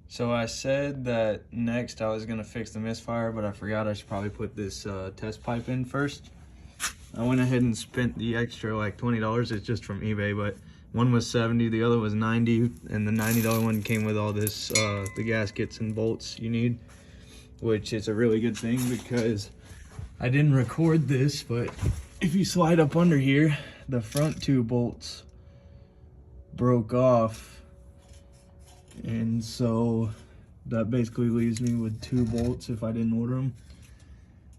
So I said that next I was gonna fix the misfire, but I forgot I should probably put this test pipe in first. I went ahead and spent the extra like $20. It's just from eBay, but one was 70, the other was 90, and the $90 one came with all this, the gaskets and bolts you need, which is a really good thing because I didn't record this, but if you slide up under here, the front two bolts broke off, and so that basically leaves me with two bolts if I didn't order them.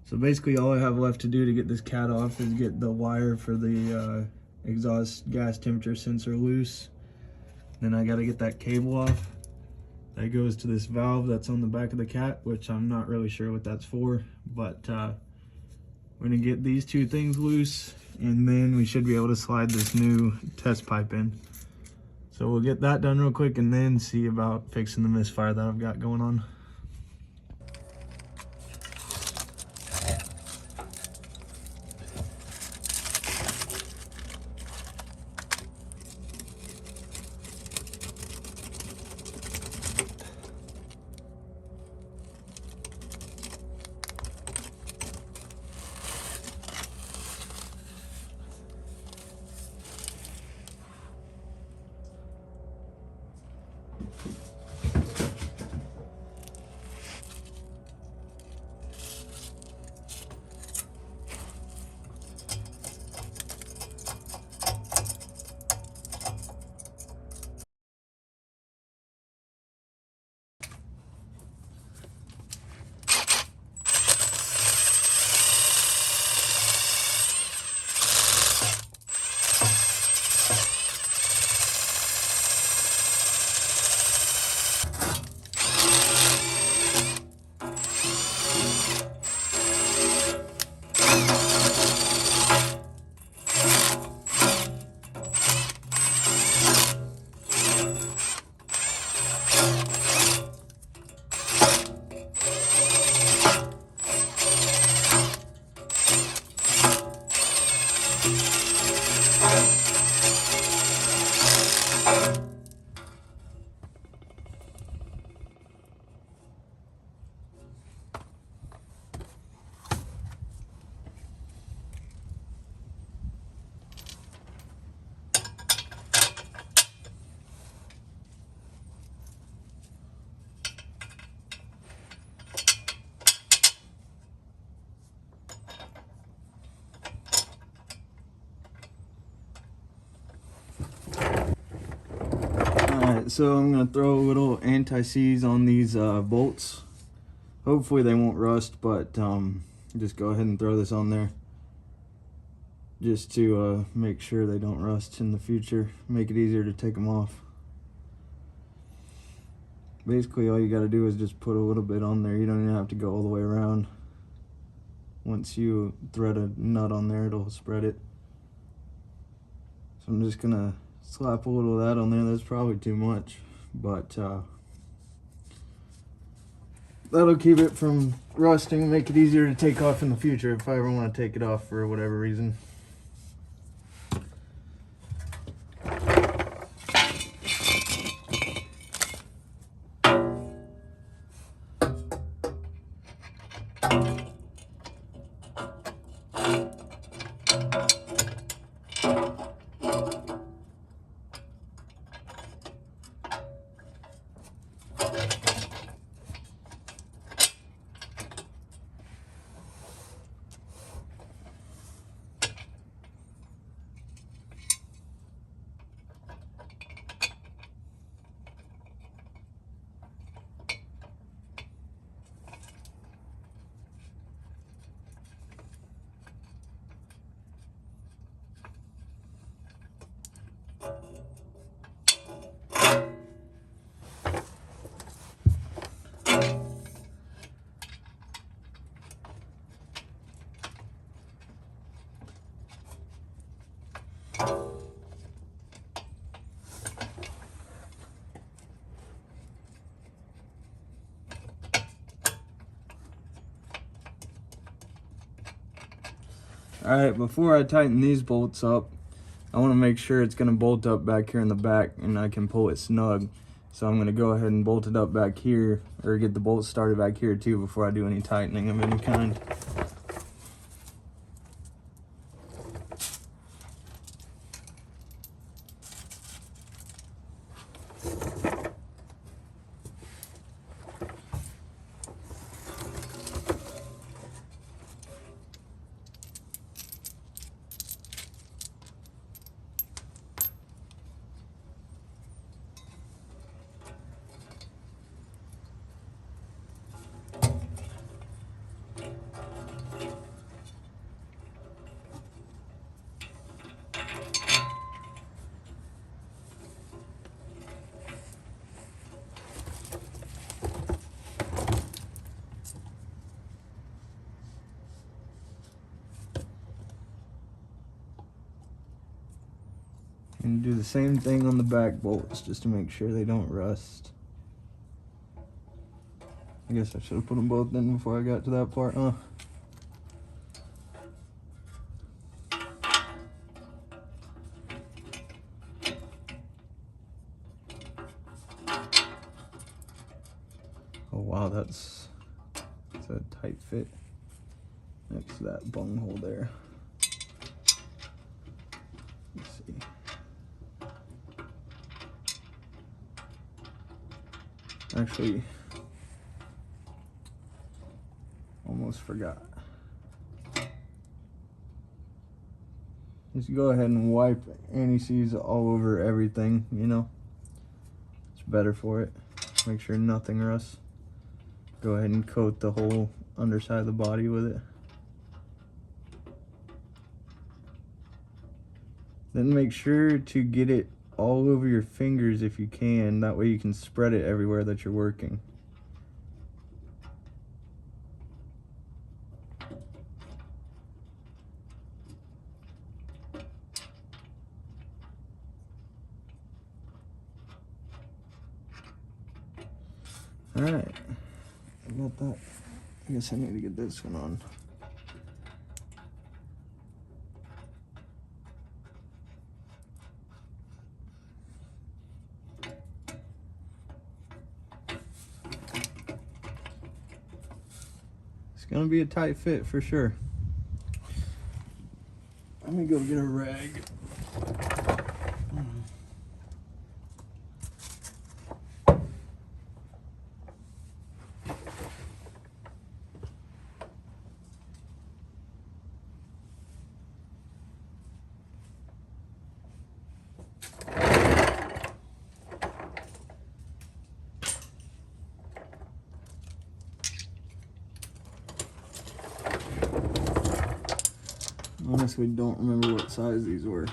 So basically all I have left to do to get this cat off is get the wire for the exhaust gas temperature sensor loose. Then I gotta get that cable off. That goes to this valve that's on the back of the cat, which I'm not really sure what that's for, but we're gonna get these two things loose, and then we should be able to slide this new test pipe in. So we'll get that done real quick and then see about fixing the misfire that I've got going on. So I'm gonna throw a little anti-seize on these bolts. Hopefully they won't rust, but just go ahead and throw this on there just to make sure they don't rust in the future, make it easier to take them off. Basically all you got to do is just put a little bit on there. You don't even have to go all the way around. Once you thread a nut on there, it'll spread it. So I'm just gonna slap a little of that on there. That's probably too much, but that'll keep it from rusting and make it easier to take off in the future if I ever want to take it off for whatever reason. Alright, before I tighten these bolts up, I want to make sure it's going to bolt up back here in the back and I can pull it snug. So I'm gonna go ahead and bolt it up back here, or get the bolts started back here too before I do any tightening of any kind. And do the same thing on the back bolts just to make sure they don't rust. I guess I should have put them both in before I got to that part, huh? Oh wow, that's a tight fit next to that bung hole there. Let's see. Actually, almost forgot. Just go ahead and wipe anti-seize all over everything, you know. It's better for it. Make sure nothing rusts. Go ahead and coat the whole underside of the body with it. Then make sure to get it all over your fingers if you can. That way you can spread it everywhere that you're working. Alright, I got that. I guess I need to get this one on. It's gonna be a tight fit for sure. Let me go get a rag. Honestly, don't remember what size these were.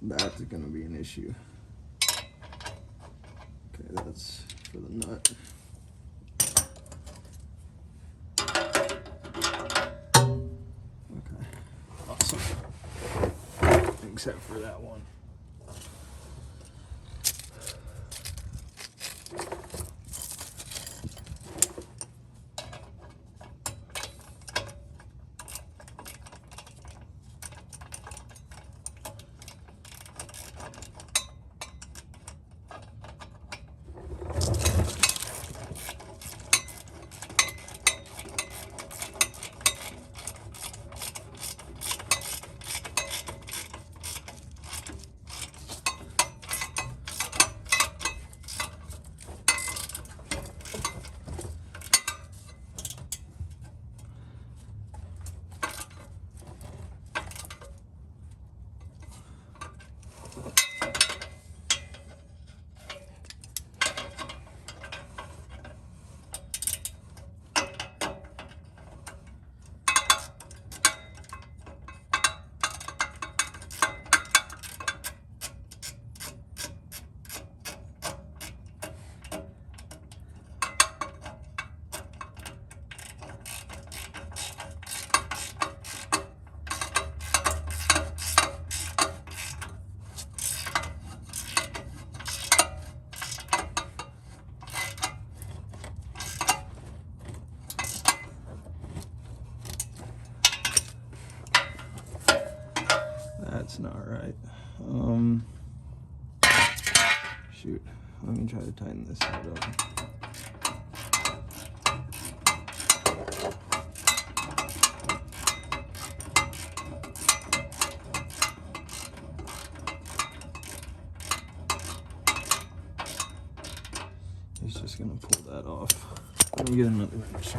That's gonna be an issue. Okay, that's for the nut. Okay, awesome. Except for that one. shoot. Let me try to tighten this side up. He's just gonna pull that off. Let me get another wrench.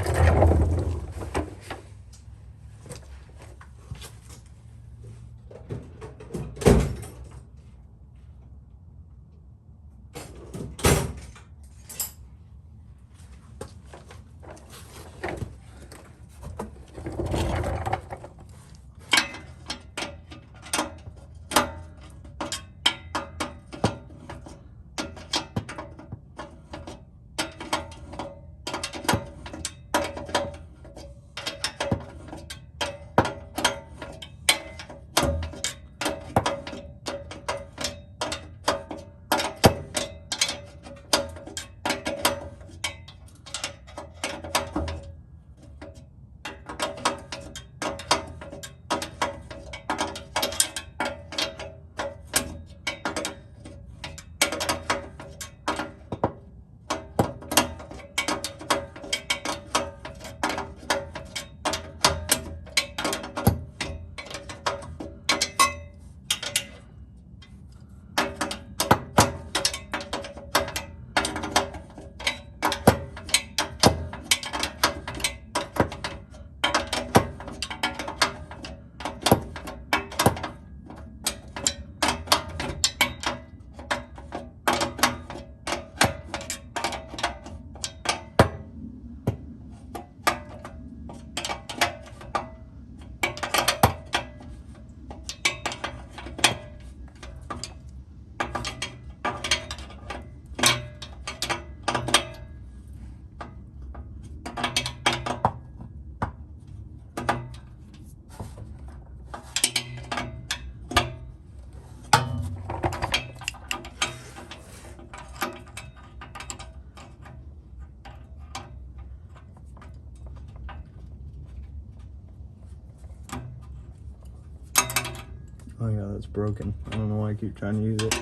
Oh yeah, that's broken. I don't know why I keep trying to use it.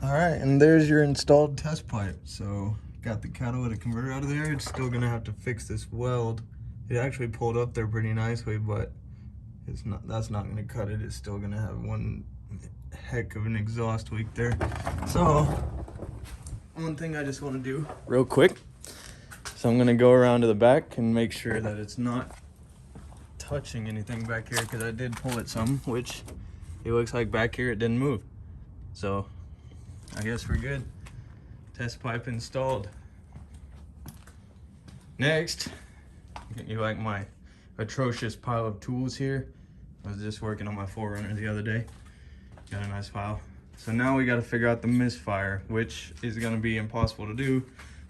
Alright, and there's your installed test pipe. So, got the catalytic converter out of there. It's still gonna have to fix this weld. It actually pulled up there pretty nicely, but it's not. That's not gonna cut it. It's still gonna have one heck of an exhaust leak there. So, one thing I just want to do real quick. So I'm gonna go around to the back and make sure that it's not touching anything back here, because I did pull it some, which it looks like back here it didn't move. So I guess we're good. Test pipe installed. Next, you like my atrocious pile of tools here? I was just working on my 4Runner the other day. Got a nice pile. So now we got to figure out the misfire, which is going to be impossible to do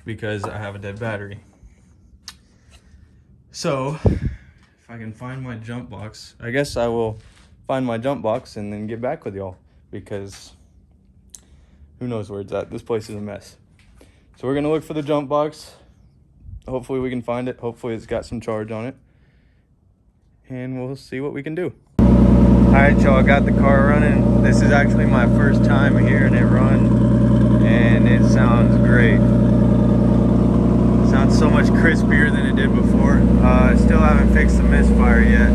because I have a dead battery. So if I can find my jump box, I guess I will find my jump box and then get back with y'all, because who knows where it's at. This place is a mess. So we're gonna look for the jump box. Hopefully we can find it. Hopefully it's got some charge on it, and we'll see what we can do. All right, y'all, I got the car running. This is actually my first time hearing it run, and it sounds great. It sounds so much crispier than it did before. I still haven't fixed the misfire yet.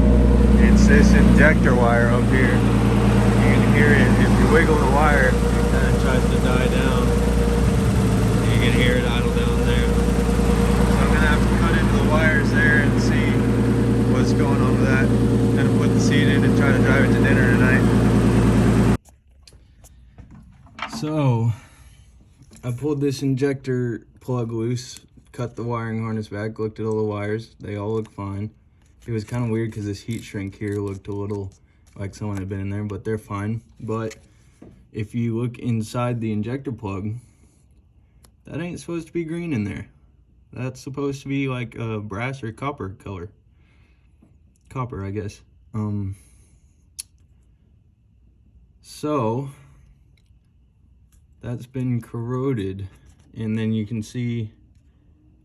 It's this injector wire up here. You can hear it. If you wiggle the wire, it kind of tries to die down. You can hear it idle down there. So I'm gonna have to cut into the wires there and see what's going on with that. I'm gonna put the seat in and try to drive it to dinner tonight. So I pulled this injector plug loose, cut the wiring harness back, looked at all the wires. They all look fine. It was kind of weird because this heat shrink here looked a little like someone had been in there, but they're fine. But if you look inside the injector plug, that ain't supposed to be green in there. That's supposed to be like a brass or copper color. Copper, I guess. So that's been corroded. And then you can see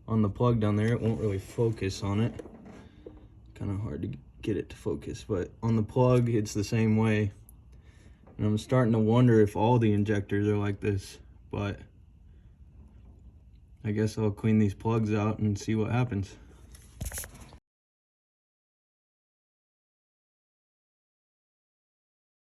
on the plug down there, it won't really focus on it. Kind of hard to get it to focus, but on the plug, it's the same way. And I'm starting to wonder if all the injectors are like this, but I guess I'll clean these plugs out and see what happens.